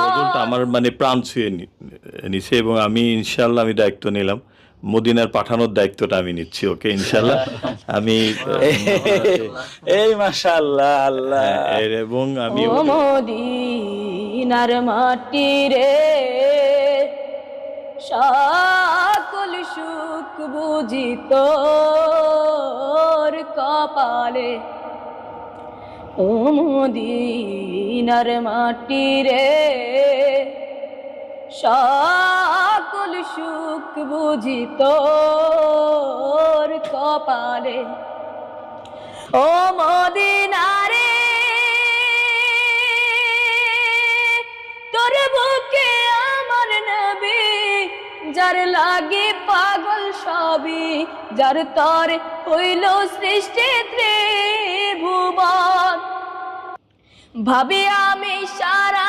নজরুলটা আমার মানে প্রাণ ছুঁয়ে নিছে এবং আমি ইনশাল্লাহ আমি দায়িত্ব নিলাম, মদিনার পাঠানোর দায়িত্বটা আমি নিচ্ছি ওকে ইনশাল্লাহ। আমি এই মাশাআল্লাহ আল্লাহ। এবং আমি ও মদিনার মাটি রে, সকল সুখ বুঝি তোর কপালে। ও মদিনার মাটি রে, সকল সুখ বুঝি তোর কপালে। ও মদিনারে, তোর বুকে আমার নবী, যার লাগে পাগল সবই, যার তর হইল সৃষ্টি ত্রিভুবন। ভাবি আমি সারা